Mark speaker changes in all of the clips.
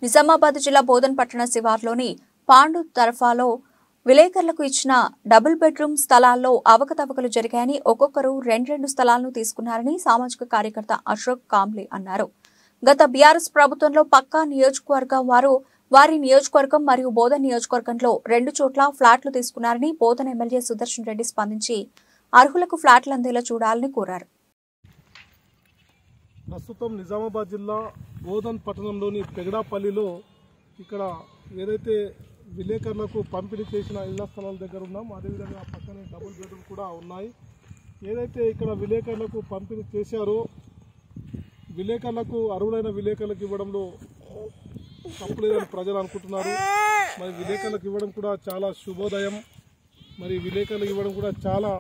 Speaker 1: నిజామాబాద్ జిల్లా బోధన్ పట్టణ శివార్లోని పాండు తరఫాలో విలేకరులకు ఇచ్చిన డబుల్ బెడ్రూమ్ స్థలాల్లో అవకతవకలు జరిగాయని ఒక్కొక్కరు రెండు స్థలాలను తీసుకున్నారని సామాజిక కార్యకర్త అశోక్ కాంబ్లే అన్నారు. గత బీఆర్ఎస్ ప్రభుత్వంలో పక్కా నియోజకవర్గం వారి నియోజకవర్గం మరియు బోధన్ నియోజకవర్గంలో 2 చోట్ల ఫ్లాట్లు తీసుకున్నారని బోధన్ ఎమ్మెల్యే సుదర్శన్ రెడ్డి స్పందించి అర్హులకు ఫ్లాట్లు అందేలా చూడాలని కోరారు.
Speaker 2: ప్రస్తుతం నిజామాబాద్ జిల్లా బోధన్ పట్టణంలోని పెగడాపల్లిలో ఇక్కడ ఏదైతే విలేకరులకు పంపిణీ చేసిన ఇళ్ల స్థలాల దగ్గర ఉన్నాం, అదేవిధంగా పక్కనే డబుల్ బెడ్రూమ్ కూడా ఉన్నాయి. ఏదైతే ఇక్కడ విలేకరులకు పంపిణీ చేశారో విలేకరులకు అర్హులైన విలేకరులకు ఇవ్వడంలో తప్పులేదని ప్రజలు అనుకుంటున్నారు. మరి విలేకరులకు ఇవ్వడం కూడా చాలా శుభోదయం, మరి విలేకరులకు ఇవ్వడం కూడా చాలా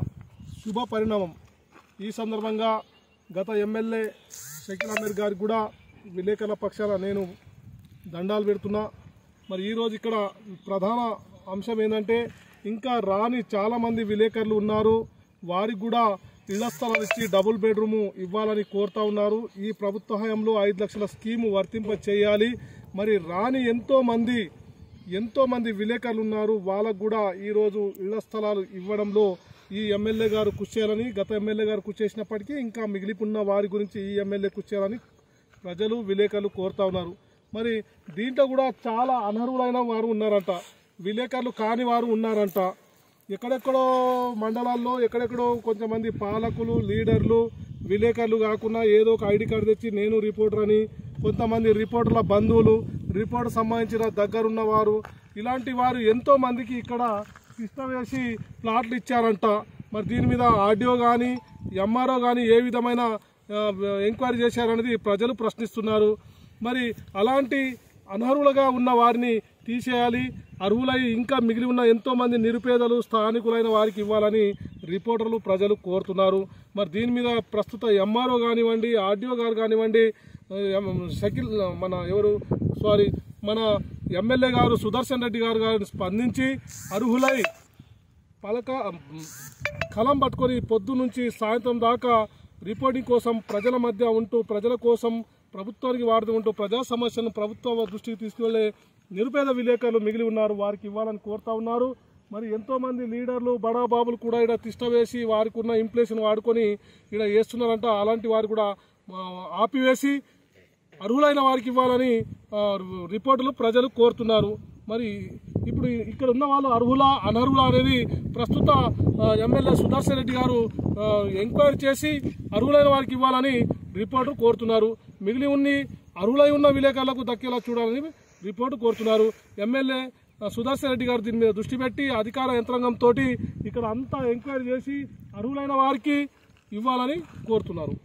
Speaker 2: శుభ పరిణామం. ఈ సందర్భంగా గత ఎమ్మెల్యే షకీల్ అమీర్ గారికి కూడా విలేకరుల పక్షాన నేను దండాలు పెడుతున్నా. మరి ఈరోజు ఇక్కడ ప్రధాన అంశం ఏంటంటే ఇంకా రాని చాలామంది విలేకరులు ఉన్నారు, వారికి కూడా ఇళ్ల స్థలాలు ఇచ్చి డబుల్ బెడ్రూము ఇవ్వాలని కోరుతా ఉన్నారు. ఈ ప్రభుత్వ హయాంలో 5 లక్షల స్కీము వర్తింప చేయాలి. మరి రాని ఎంతో మంది విలేకరులు ఉన్నారు, వాళ్ళకు కూడా ఈరోజు ఇళ్ల స్థలాలు ఇవ్వడంలో ఈ ఎమ్మెల్యే గారు కృషి చేయాలని, గత ఎమ్మెల్యే గారు కృషి చేసినప్పటికీ ఇంకా మిగిలిపున్న వారి గురించి ఈ ఎమ్మెల్యే కృషి చేయాలని ప్రజలు విలేకరులు కోరుతా ఉన్నారు. మరి దీంట్లో కూడా చాలా అనర్హులైన వారు ఉన్నారంట, విలేకరులు కాని వారు ఉన్నారంట. ఎక్కడెక్కడో మండలాల్లో ఎక్కడెక్కడో కొంతమంది పాలకులు, లీడర్లు, విలేకరులు కాకుండా ఏదో ఒక ఐడి కార్డు తెచ్చి నేను రిపోర్టర్ అని, కొంతమంది రిపోర్టర్ల బంధువులు, రిపోర్టర్ సంబంధించిన దగ్గరున్న వారు, ఇలాంటి వారు ఎంతో మందికి ఇక్కడ ఇష్టం వేసి ప్లాట్లు ఇచ్చారంట. మరి దీని మీద ఆర్డీఓ కానీ ఎంఆర్ఓ కానీ ఏ విధమైన ఎంక్వైరీ చేశారనేది ప్రజలు ప్రశ్నిస్తున్నారు. మరి అలాంటి అనర్హులుగా ఉన్న వారిని తీసేయాలి, అర్హులై ఇంకా మిగిలి ఉన్న ఎంతోమంది నిరుపేదలు స్థానికులైన వారికి ఇవ్వాలని రిపోర్టర్లు ప్రజలు కోరుతున్నారు. మరి దీని మీద ప్రస్తుత ఎంఆర్ఓ కానివ్వండి, ఆర్డీఓ గారు కానివ్వండి, షకీల్ మన ఎమ్మెల్యే గారు సుదర్శన్ రెడ్డి గారు స్పందించి అర్హులై కలం పట్టుకొని పొద్దు నుంచి సాయంత్రం దాకా రిపోర్టింగ్ కోసం ప్రజల మధ్య ఉంటూ, ప్రజల కోసం ప్రభుత్వానికి వాడుతూ ఉంటూ, ప్రజా సమస్యలను ప్రభుత్వ దృష్టికి తీసుకువెళ్లే నిరుపేద విలేకరులు మిగిలి ఉన్నారు, వారికి ఇవ్వాలని కోరుతా ఉన్నారు. మరి ఎంతోమంది లీడర్లు, బడాబాబులు కూడా ఇక్కడ తిష్ట వేసి వారికి ఉన్న ఇంప్లేషన్ వాడుకొని ఇక్కడ చేస్తున్నారంట. అలాంటి వారు కూడా ఆపివేసి అర్హులైన వారికి ఇవ్వాలని రిపోర్టులు ప్రజలు కోరుతున్నారు. మరి ఇప్పుడు ఇక్కడ ఉన్న వాళ్ళు అర్హులా అనర్హులా అనేది ప్రస్తుత ఎమ్మెల్యే సుదర్శన్ రెడ్డి గారు ఎంక్వైరీ చేసి అర్హులైన వారికి ఇవ్వాలని రిపోర్టు కోరుతున్నారు. మిగిలి అర్హులై ఉన్న విలేకరులకు దక్కేలా చూడాలని రిపోర్టు కోరుతున్నారు. ఎమ్మెల్యే సుదర్శన్ రెడ్డి గారు దీని మీద దృష్టి పెట్టి అధికార యంత్రాంగంతో ఇక్కడ అంతా ఎంక్వైరీ చేసి అర్హులైన వారికి ఇవ్వాలని కోరుతున్నారు.